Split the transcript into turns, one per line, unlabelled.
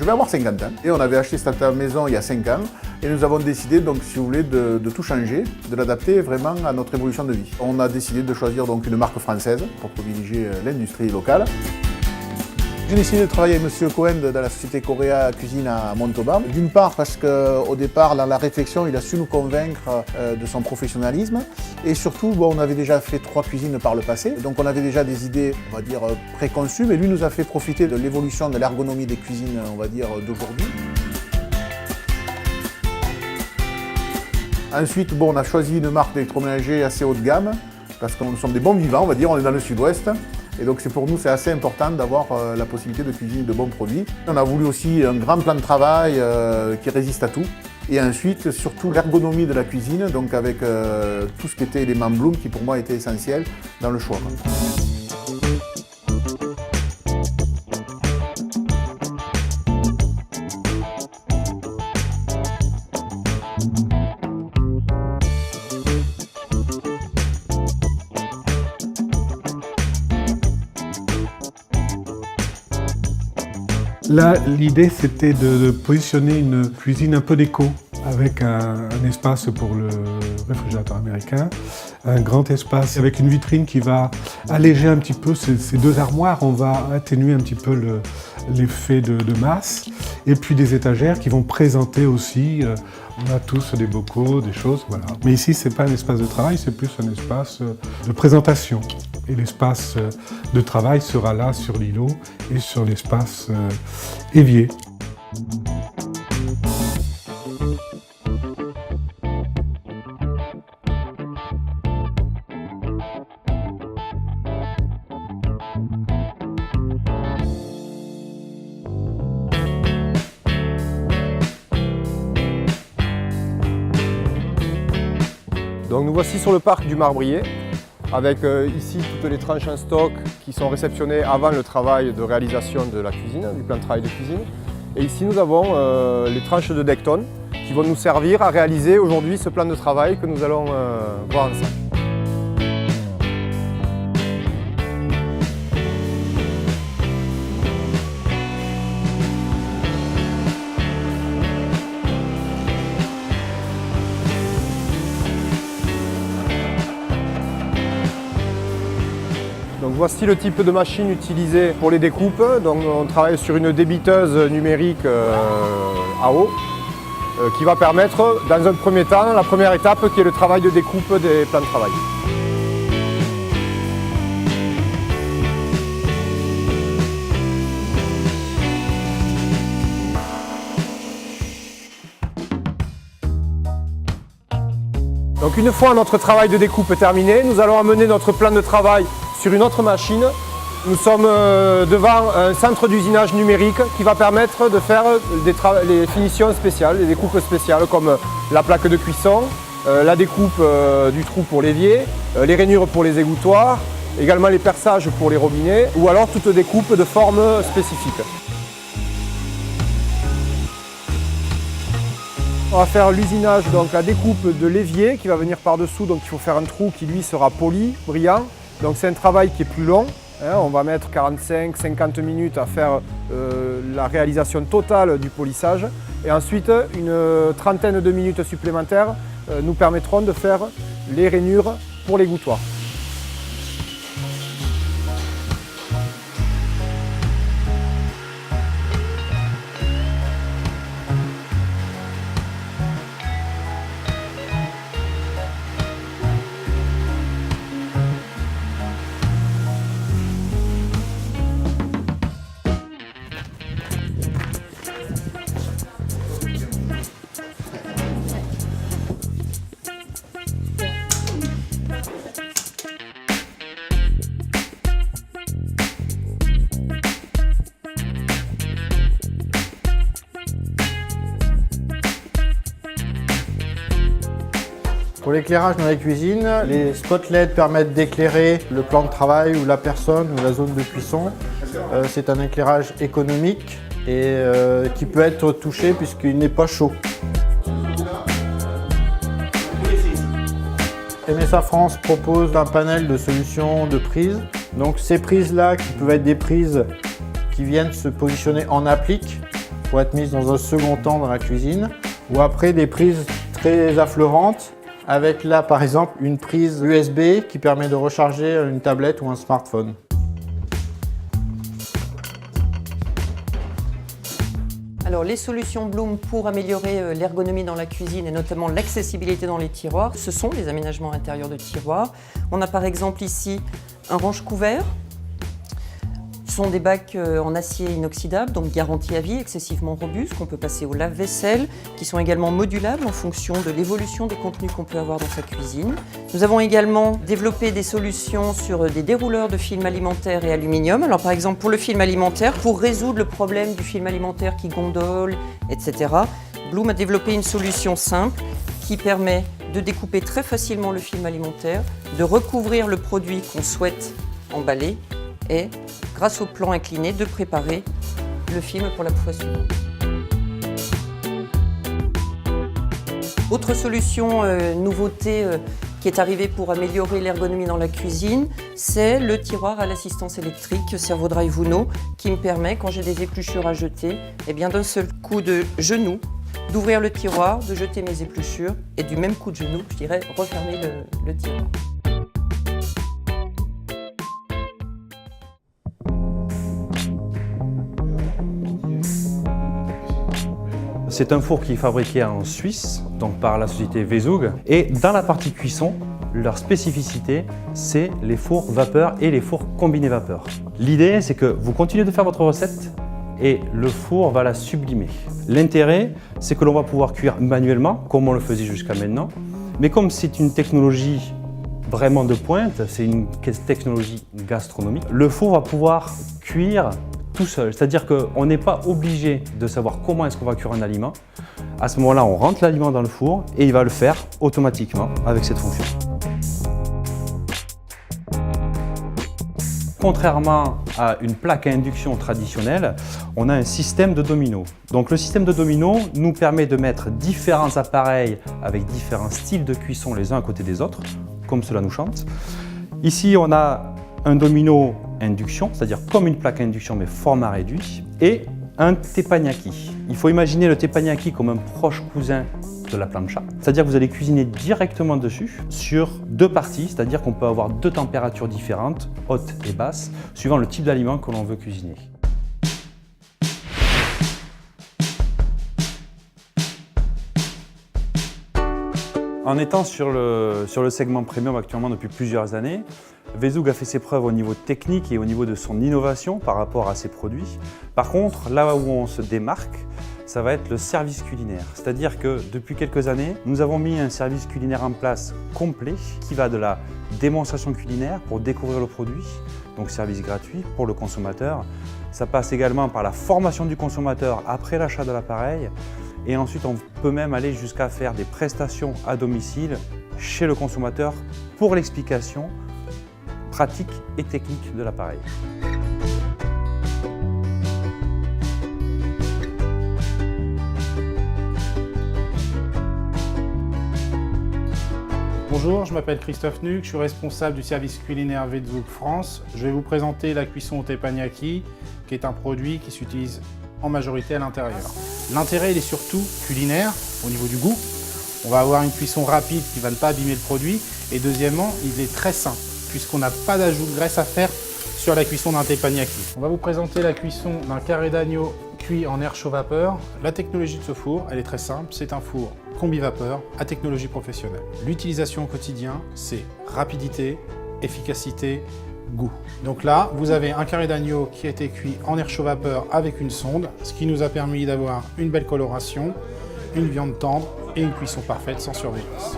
vais avoir 50 ans. Et on avait acheté cette maison il y a 5 ans. Et nous avons décidé, donc, si vous voulez, de tout changer, de l'adapter vraiment à notre évolution de vie. On a décidé de choisir donc une marque française pour privilégier l'industrie locale. J'ai décidé de travailler avec M. Cohen dans la société Coréa Cuisine à Montauban. D'une part parce qu'au départ, dans la réflexion, il a su nous convaincre de son professionnalisme. Et surtout, on avait déjà fait 3 cuisines par le passé. Donc on avait déjà des idées, on va dire, préconçues. Mais lui nous a fait profiter de l'évolution de l'ergonomie des cuisines, on va dire, d'aujourd'hui. Ensuite, on a choisi une marque d'électroménager assez haut de gamme. Parce que nous sommes des bons vivants, on va dire, on est dans le sud-ouest. Et donc pour nous, c'est assez important d'avoir la possibilité de cuisiner de bons produits. On a voulu aussi un grand plan de travail qui résiste à tout. Et ensuite, surtout l'ergonomie de la cuisine, donc avec tout ce qui était élément Bloom, qui pour moi était essentiel dans le choix.
Là, l'idée, c'était de positionner une cuisine un peu déco, avec un espace pour le réfrigérateur américain, un grand espace avec une vitrine qui va alléger un petit peu ces 2 armoires. On va atténuer un petit peu l'effet de masse, et puis des étagères qui vont présenter aussi, on a tous des bocaux, des choses, voilà. Mais ici, c'est pas un espace de travail, c'est plus un espace de présentation. Et l'espace de travail sera là sur l'îlot et sur l'espace évier.
Donc nous voici sur le parc du Marbrier, avec ici toutes les tranches en stock qui sont réceptionnées avant le travail de réalisation de la cuisine, du plan de travail de cuisine. Et ici nous avons les tranches de Decton qui vont nous servir à réaliser aujourd'hui ce plan de travail que nous allons voir ensemble. Donc voici le type de machine utilisée pour les découpes. Donc on travaille sur une débiteuse numérique à eau qui va permettre, dans un premier temps, la première étape qui est le travail de découpe des plans de travail. Donc une fois notre travail de découpe terminé, nous allons amener notre plan de travail sur une autre machine. Nous sommes devant un centre d'usinage numérique qui va permettre de faire les finitions spéciales, les découpes spéciales comme la plaque de cuisson, la découpe du trou pour l'évier, les rainures pour les égouttoirs, également les perçages pour les robinets ou alors toute découpe de forme spécifique. On va faire l'usinage, donc la découpe de l'évier qui va venir par-dessous, donc il faut faire un trou qui lui sera poli, brillant. Donc c'est un travail qui est plus long, hein, on va mettre 45-50 minutes à faire la réalisation totale du polissage. Et ensuite, une trentaine de minutes supplémentaires nous permettront de faire les rainures pour l'égouttoir.
Pour l'éclairage dans la cuisine, les spotlights permettent d'éclairer le plan de travail ou la personne ou la zone de cuisson. C'est un éclairage économique et qui peut être touché puisqu'il n'est pas chaud. MSA France propose un panel de solutions de prises. Donc ces prises-là qui peuvent être des prises qui viennent se positionner en applique pour être mises dans un second temps dans la cuisine. Ou après des prises très affleurantes avec là par exemple une prise USB qui permet de recharger une tablette ou un smartphone.
Alors, les solutions Bloom pour améliorer l'ergonomie dans la cuisine et notamment l'accessibilité dans les tiroirs, ce sont les aménagements intérieurs de tiroirs. On a par exemple ici un range-couvert. Ce sont des bacs en acier inoxydable, donc garantie à vie, excessivement robustes, qu'on peut passer au lave-vaisselle, qui sont également modulables en fonction de l'évolution des contenus qu'on peut avoir dans sa cuisine. Nous avons également développé des solutions sur des dérouleurs de film alimentaire et aluminium. Alors par exemple pour le film alimentaire, pour résoudre le problème du film alimentaire qui gondole, etc., Bloom a développé une solution simple qui permet de découper très facilement le film alimentaire, de recouvrir le produit qu'on souhaite emballer et, grâce au plan incliné, de préparer le film pour la fois suivante. Autre solution, nouveauté qui est arrivée pour améliorer l'ergonomie dans la cuisine, c'est le tiroir à l'assistance électrique Servodrive Uno qui me permet, quand j'ai des épluchures à jeter, eh bien d'un seul coup de genou, d'ouvrir le tiroir, de jeter mes épluchures et du même coup de genou, je dirais, refermer le tiroir.
C'est un four qui est fabriqué en Suisse, donc par la société Vesug. Et dans la partie cuisson, leur spécificité, c'est les fours vapeur et les fours combinés vapeur. L'idée, c'est que vous continuez de faire votre recette et le four va la sublimer. L'intérêt, c'est que l'on va pouvoir cuire manuellement, comme on le faisait jusqu'à maintenant. Mais comme c'est une technologie vraiment de pointe, c'est une technologie gastronomique, le four va pouvoir cuire tout seul, c'est-à-dire qu'on n'est pas obligé de savoir comment est-ce qu'on va cuire un aliment. À ce moment-là, on rentre l'aliment dans le four et il va le faire automatiquement avec cette fonction. Contrairement à une plaque à induction traditionnelle, on a un système de domino. Donc le système de domino nous permet de mettre différents appareils avec différents styles de cuisson les uns à côté des autres, comme cela nous chante. Ici, on a un domino induction, c'est-à-dire comme une plaque à induction mais format réduit, et un teppanyaki. Il faut imaginer le teppanyaki comme un proche cousin de la plancha, c'est-à-dire que vous allez cuisiner directement dessus sur deux parties, c'est-à-dire qu'on peut avoir deux températures différentes, haute et basse, suivant le type d'aliment que l'on veut cuisiner. En étant sur le segment premium actuellement depuis plusieurs années, Vesug a fait ses preuves au niveau technique et au niveau de son innovation par rapport à ses produits. Par contre, là où on se démarque, ça va être le service culinaire. C'est-à-dire que depuis quelques années, nous avons mis un service culinaire en place complet qui va de la démonstration culinaire pour découvrir le produit, donc service gratuit pour le consommateur. Ça passe également par la formation du consommateur après l'achat de l'appareil. Et ensuite, on peut même aller jusqu'à faire des prestations à domicile chez le consommateur pour l'explication pratique et technique de l'appareil.
Bonjour, je m'appelle Christophe Nuc, je suis responsable du service culinaire Vesug France. Je vais vous présenter la cuisson au teppanyaki, qui est un produit qui s'utilise en majorité à l'intérieur. L'intérêt, il est surtout culinaire, au niveau du goût. On va avoir une cuisson rapide qui ne va pas abîmer le produit. Et deuxièmement, il est très sain, puisqu'on n'a pas d'ajout de graisse à faire sur la cuisson d'un teppanyaki. On va vous présenter la cuisson d'un carré d'agneau cuit en air chaud vapeur. La technologie de ce four, elle est très simple, c'est un four combi vapeur à technologie professionnelle. L'utilisation au quotidien, c'est rapidité, efficacité, goût. Donc là, vous avez un carré d'agneau qui a été cuit en air chaud vapeur avec une sonde, ce qui nous a permis d'avoir une belle coloration, une viande tendre et une cuisson parfaite sans surveillance.